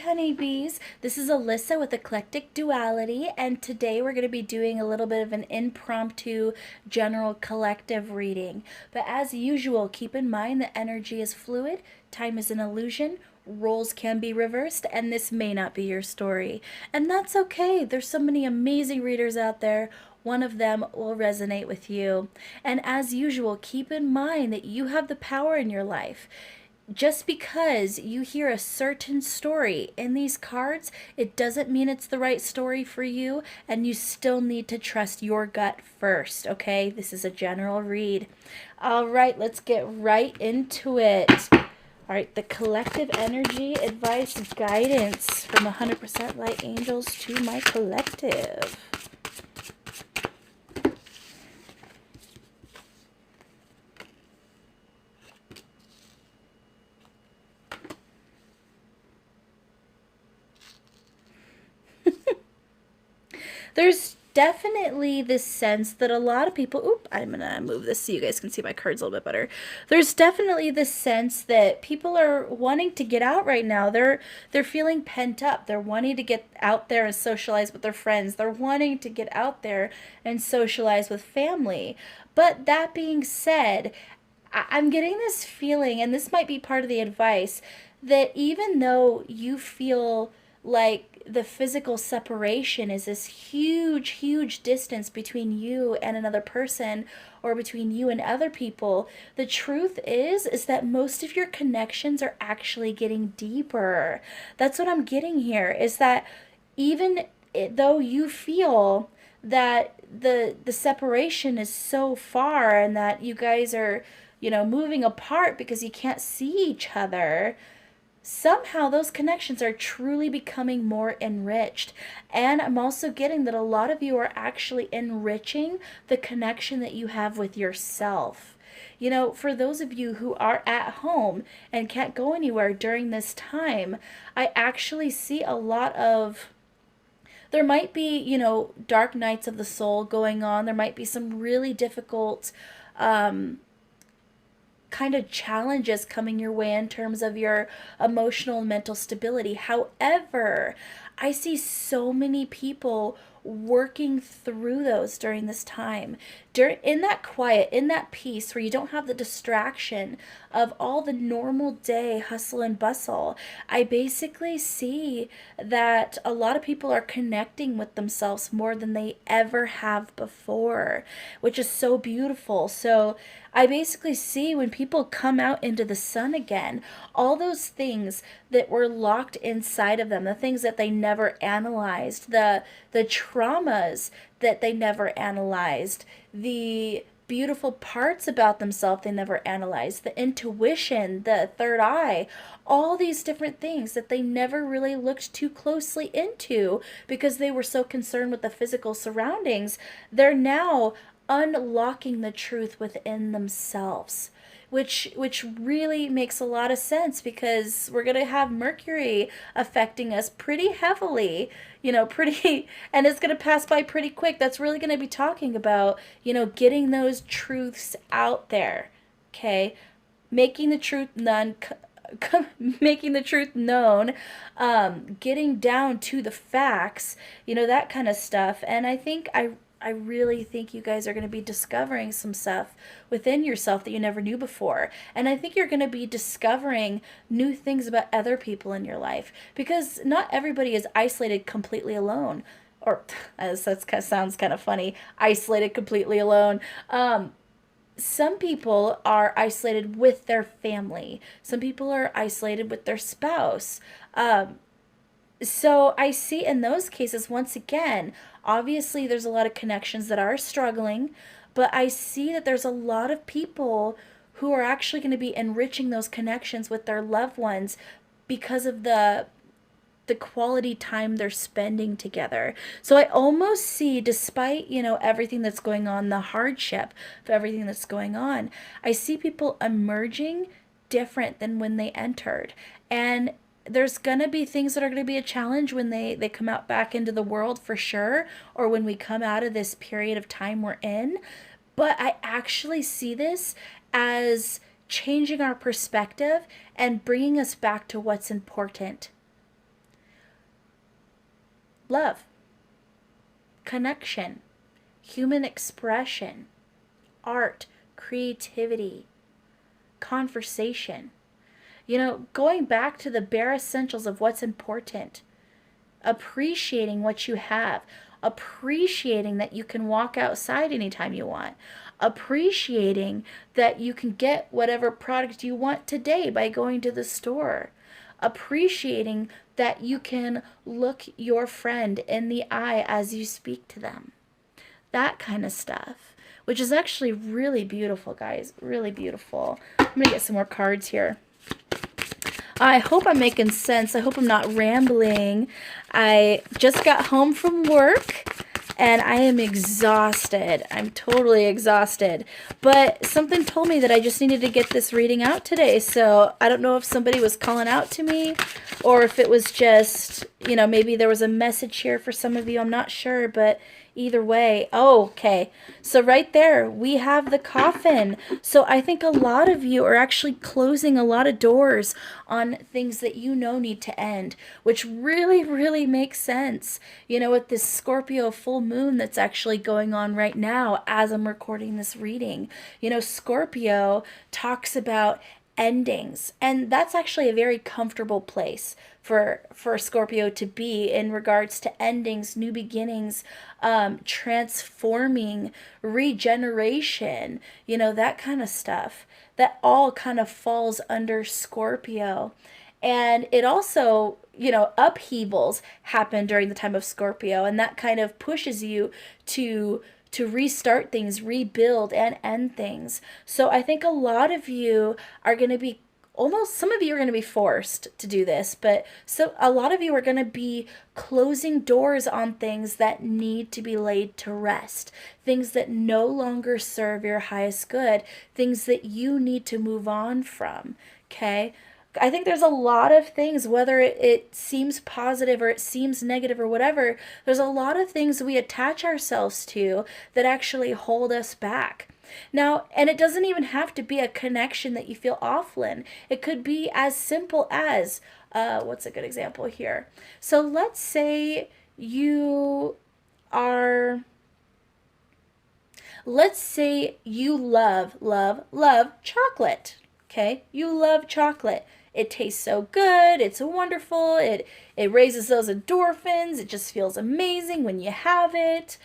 honeybees. This is Alyssa with Eclectic Duality, and today we're going to be doing a little bit of an impromptu general collective reading. But as usual, keep in mind that energy is fluid, time is an illusion, roles can be reversed, and this may not be your story. And that's okay. There's so many amazing readers out there. One of them will resonate with you. And as usual, keep in mind that you have the power in your life. Just because you hear a certain story in these cards, it doesn't mean it's the right story for you, and you still need to trust your gut first, okay? This is a general read. All right, let's get right into it. All right, the collective energy, advice, guidance from 100% Light Angels to my collective. There's definitely this sense that a lot of people, I'm going to move this so you guys can see my cards a little bit better. There's definitely this sense that people are wanting to get out right now. They're feeling pent up. They're wanting to get out there and socialize with their friends. They're wanting to get out there and socialize with family. But that being said, I'm getting this feeling, and this might be part of the advice, that even though you feel like the physical separation is this huge distance between you and another person, or between you and other people, the truth is that most of your connections are actually getting deeper. That's what I'm getting here, is that even though you feel that the separation is so far and that you guys are, moving apart because you can't see each other, somehow those connections are truly becoming more enriched. And I'm also getting that a lot of you are actually enriching the connection that you have with yourself. For those of you who are at home and can't go anywhere during this time, I actually see a lot of, there might be, dark nights of the soul going on. There might be some really difficult kind of challenges coming your way in terms of your emotional and mental stability. However, I see so many people working through those during this time, in that quiet, in that peace where you don't have the distraction of all the normal day hustle and bustle. I basically see that a lot of people are connecting with themselves more than they ever have before, which is so beautiful. So I basically see when people come out into the sun again, all those things that were locked inside of them, the things that they never analyzed, the traumas that they never analyzed, the beautiful parts about themselves they never analyzed, the intuition, the third eye, all these different things that they never really looked too closely into because they were so concerned with the physical surroundings. They're now unlocking the truth within themselves, which really makes a lot of sense, because we're going to have Mercury affecting us pretty heavily, and it's going to pass by pretty quick. That's really going to be talking about, getting those truths out there, okay? Making the truth making the truth known, getting down to the facts, that kind of stuff. And I really think you guys are going to be discovering some stuff within yourself that you never knew before. And I think you're going to be discovering new things about other people in your life, because not everybody is isolated completely alone. Or, as that sounds kind of funny, isolated completely alone. Some people are isolated with their family. Some people are isolated with their spouse. So I see in those cases, once again, obviously there's a lot of connections that are struggling, but I see that there's a lot of people who are actually going to be enriching those connections with their loved ones because of the quality time they're spending together. So I almost see, despite, everything that's going on, the hardship of everything that's going on, I see people emerging different than when they entered. And there's going to be things that are going to be a challenge when they come out back into the world, for sure, or when we come out of this period of time we're in. But I actually see this as changing our perspective and bringing us back to what's important. love, connection, human expression, art, creativity, conversation. Going back to the bare essentials of what's important, appreciating what you have, appreciating that you can walk outside anytime you want, appreciating that you can get whatever product you want today by going to the store, appreciating that you can look your friend in the eye as you speak to them. That kind of stuff, which is actually really beautiful, guys. Really beautiful. I'm going to get some more cards here. I hope I'm making sense. I hope I'm not rambling. I just got home from work and I am exhausted. I'm totally exhausted. But something told me that I just needed to get this reading out today. So I don't know if somebody was calling out to me or if it was just, maybe there was a message here for some of you. I'm not sure, but either way. Oh, okay. So right there, we have the coffin. So I think a lot of you are actually closing a lot of doors on things that need to end, which really, really makes sense. With this Scorpio full moon that's actually going on right now as I'm recording this reading. Scorpio talks about endings, and that's actually a very comfortable place for Scorpio to be in regards to endings, new beginnings, transforming, regeneration, that kind of stuff. That all kind of falls under Scorpio. And it also, upheavals happen during the time of Scorpio, and that kind of pushes you to restart things, rebuild, and end things. So I think a lot of you are going to be some of you are going to be forced to do this, but a lot of you are going to be closing doors on things that need to be laid to rest, things that no longer serve your highest good, things that you need to move on from, okay? I think there's a lot of things, whether it seems positive or it seems negative or whatever, there's a lot of things we attach ourselves to that actually hold us back. Now, and it doesn't even have to be a connection that you feel awful in. It could be as simple as, what's a good example here? So let's say you love chocolate. Okay? You love chocolate. It tastes so good. It's wonderful. It raises those endorphins. It just feels amazing when you have it.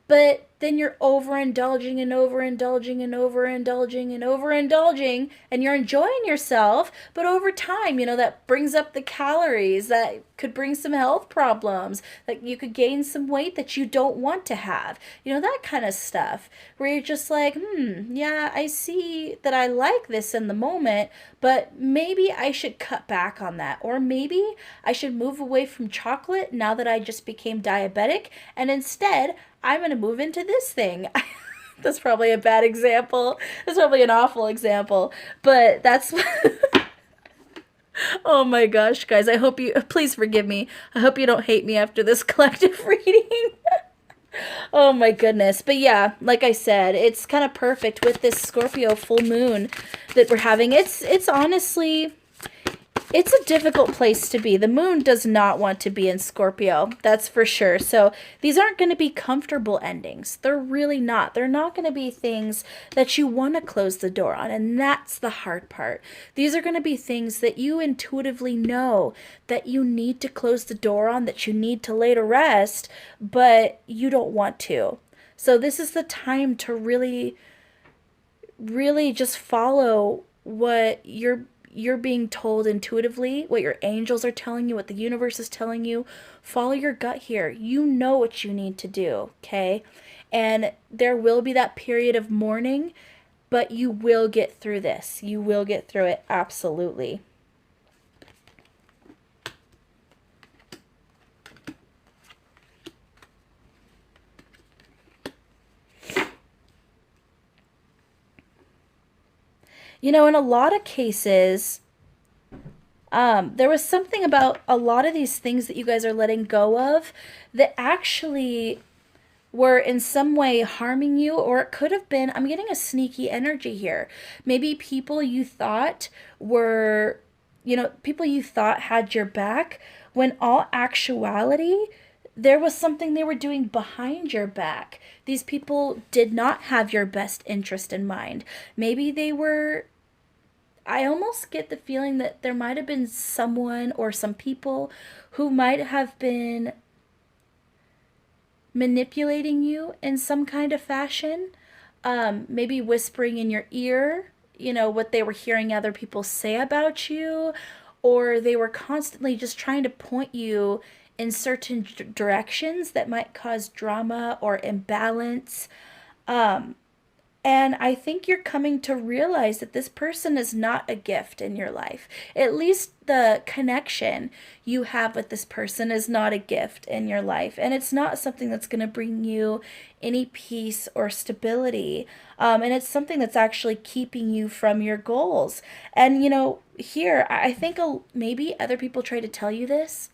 But then you're overindulging and overindulging and overindulging and overindulging, and you're enjoying yourself. But over time, that brings up the calories. That could bring some health problems. That you could gain some weight that you don't want to have. That kind of stuff. Where you're just like, yeah, I see that I like this in the moment, but maybe I should cut back on that. Or maybe I should move away from chocolate now that I just became diabetic, and instead I'm going to move into this thing. That's probably a bad example. That's probably an awful example. But that's... Oh my gosh, guys. I hope you... Please forgive me. I hope you don't hate me after this collective reading. Oh my goodness. But yeah, like I said, it's kind of perfect with this Scorpio full moon that we're having. It's honestly... It's a difficult place to be. The moon does not want to be in Scorpio. That's for sure. So these aren't going to be comfortable endings. They're really not. They're not going to be things that you want to close the door on. And that's the hard part. These are going to be things that you intuitively know that you need to close the door on, that you need to lay to rest, but you don't want to. So this is the time to really, really just follow what you're being told intuitively, what your angels are telling you, what the universe is telling you. Follow your gut here. You know what you need to do, okay? And there will be that period of mourning, but you will get through this. You will get through it, absolutely. In a lot of cases, there was something about a lot of these things that you guys are letting go of that actually were in some way harming you, or it could have been, I'm getting a sneaky energy here. Maybe people you thought people you thought had your back, when all actuality, there was something they were doing behind your back. These people did not have your best interest in mind. Maybe they were, I almost get the feeling that there might have been someone or some people who might have been manipulating you in some kind of fashion. Maybe whispering in your ear, what they were hearing other people say about you, or they were constantly just trying to point you in certain directions that might cause drama or imbalance. Um, and I think you're coming to realize that this person is not a gift in your life. At least the connection you have with this person is not a gift in your life. And it's not something that's going to bring you any peace or stability. And it's something that's actually keeping you from your goals. And, here, I think maybe other people try to tell you this,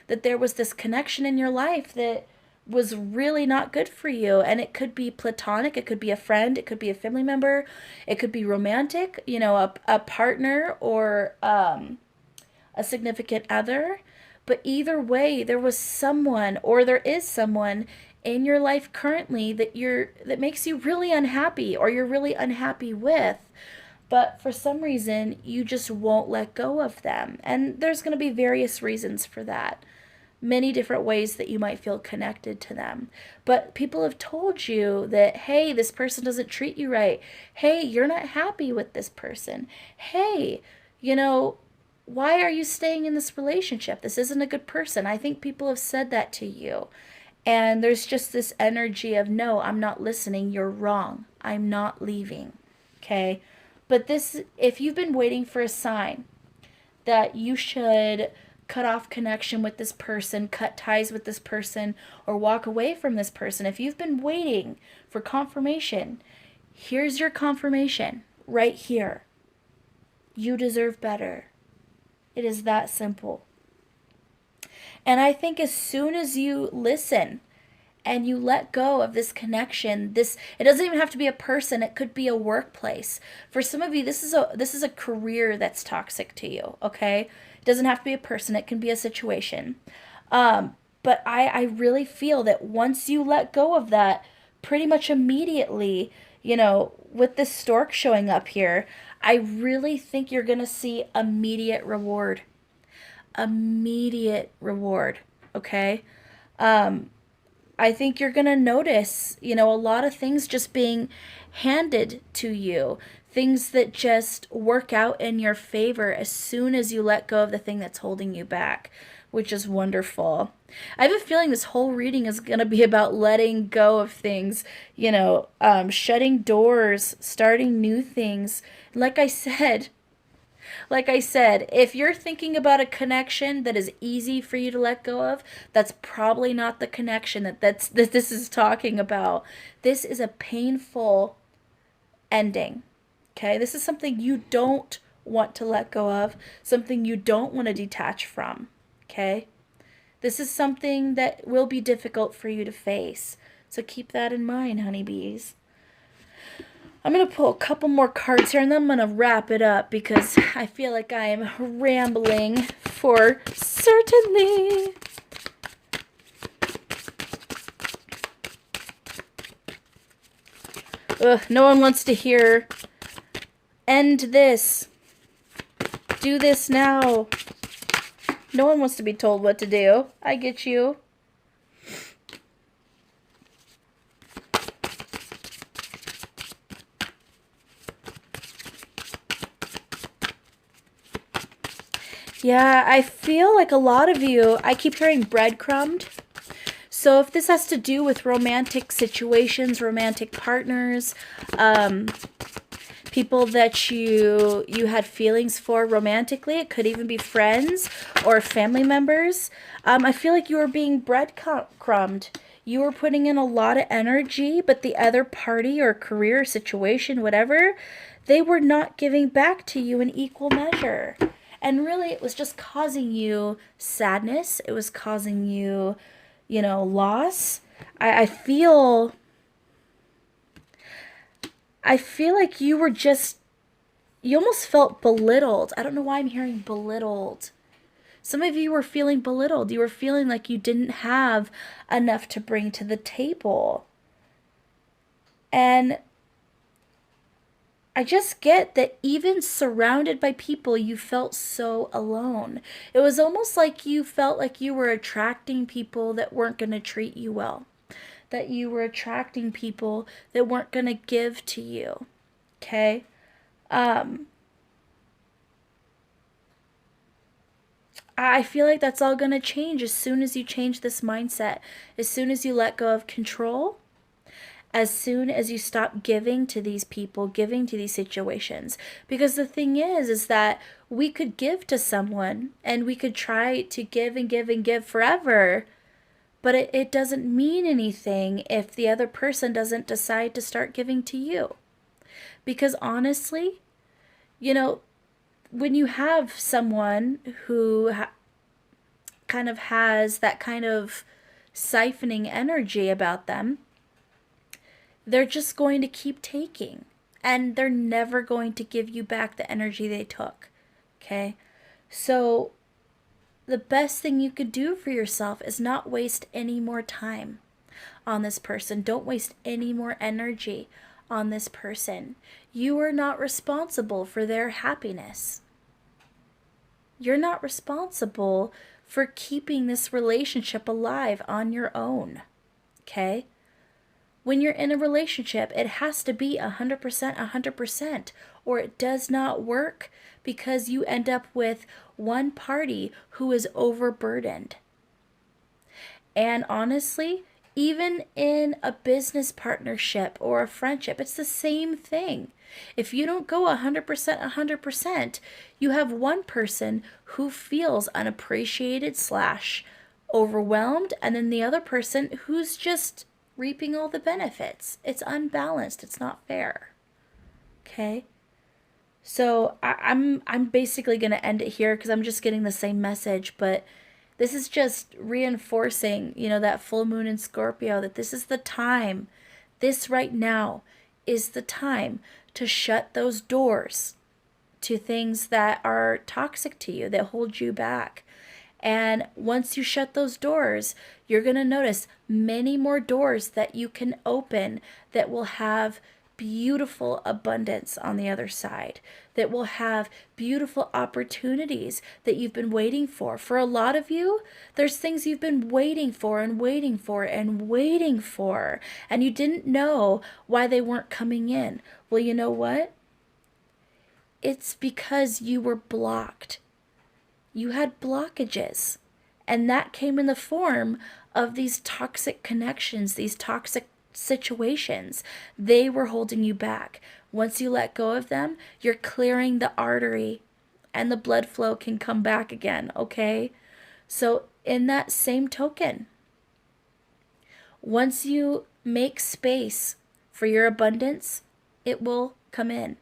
that there was this connection in your life that was really not good for you. And it could be platonic, it could be a friend, it could be a family member, it could be romantic, a partner or a significant other. But either way, there was someone, or there is someone in your life currently that makes you really unhappy, or you're really unhappy with. But for some reason, you just won't let go of them. And there's going to be various reasons for that, many different ways that you might feel connected to them. But people have told you that, hey, this person doesn't treat you right. Hey, you're not happy with this person. Hey, why are you staying in this relationship? This isn't a good person. I think people have said that to you. And there's just this energy of, no, I'm not listening. You're wrong. I'm not leaving. Okay? But if you've been waiting for a sign that you should cut off connection with this person, cut ties with this person, or walk away from this person, if you've been waiting for confirmation, here's your confirmation right here. You deserve better. It is that simple. And I think as soon as you listen and you let go of this connection, it doesn't even have to be a person, it could be a workplace. For some of you, this is a career that's toxic to you, okay? It doesn't have to be a person, it can be a situation. But I really feel that once you let go of that, pretty much immediately, with this stork showing up here, I really think you're going to see immediate reward. Immediate reward, okay? I think you're going to notice, a lot of things just being handed to you. Things that just work out in your favor as soon as you let go of the thing that's holding you back, which is wonderful. I have a feeling this whole reading is going to be about letting go of things, shutting doors, starting new things. Like I said, if you're thinking about a connection that is easy for you to let go of, that's probably not the connection that this is talking about. This is a painful ending. Okay? This is something you don't want to let go of, something you don't want to detach from. Okay? This is something that will be difficult for you to face. So keep that in mind, honeybees. I'm going to pull a couple more cards here and then I'm going to wrap it up because I feel like I am rambling for certainly. Ugh, no one wants to hear, end this, do this now. No one wants to be told what to do. I get you. Yeah, I feel like a lot of you, I keep hearing breadcrumbed. So if this has to do with romantic situations, romantic partners, people that you had feelings for romantically, it could even be friends or family members, I feel like you were being breadcrumbed. You were putting in a lot of energy, but the other party or career situation, whatever, they were not giving back to you in equal measure. And really, it was just causing you sadness. It was causing you, loss. I feel like you almost felt belittled. I don't know why I'm hearing belittled. Some of you were feeling belittled. You were feeling like you didn't have enough to bring to the table. And I just get that even surrounded by people, you felt so alone. It was almost like you felt like you were attracting people that weren't going to treat you well, that you were attracting people that weren't going to give to you. Okay? I feel like that's all going to change as soon as you change this mindset, as soon as you let go of control, as soon as you stop giving to these people, giving to these situations. Because the thing is that we could give to someone and we could try to give and give and give forever, but it doesn't mean anything if the other person doesn't decide to start giving to you. Because honestly, when you have someone who kind of has that kind of siphoning energy about them, they're just going to keep taking, and they're never going to give you back the energy they took. Okay? So the best thing you could do for yourself is not waste any more time on this person. Don't waste any more energy on this person. You are not responsible for their happiness. You're not responsible for keeping this relationship alive on your own. Okay? When you're in a relationship, it has to be 100%, 100%, or it does not work, because you end up with one party who is overburdened. And honestly, even in a business partnership or a friendship, it's the same thing. If you don't go 100%, 100%, you have one person who feels unappreciated / overwhelmed, and then the other person who's just reaping all the benefits. It's unbalanced. It's not fair. Okay? So I'm basically going to end it here because I'm just getting the same message, but this is just reinforcing, that full moon in Scorpio, that this is the time. This right now is the time to shut those doors to things that are toxic to you, that hold you back. And once you shut those doors, you're going to notice many more doors that you can open that will have beautiful abundance on the other side, that will have beautiful opportunities that you've been waiting for. For a lot of you, there's things you've been waiting for and waiting for and waiting for, and you didn't know why they weren't coming in. Well, you know what? It's because you were blocked. You had blockages, and that came in the form of these toxic connections, these toxic situations. They were holding you back. Once you let go of them, you're clearing the artery, and the blood flow can come back again, okay? So in that same token, once you make space for your abundance, it will come in.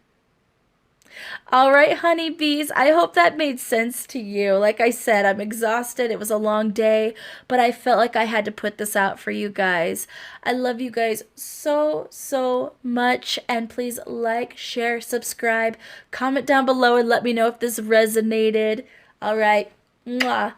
All right, honeybees, I hope that made sense to you. Like I said, I'm exhausted. It was a long day, but I felt like I had to put this out for you guys. I love you guys so, so much. And please like, share, subscribe, comment down below, and let me know if this resonated. All right. Mwah.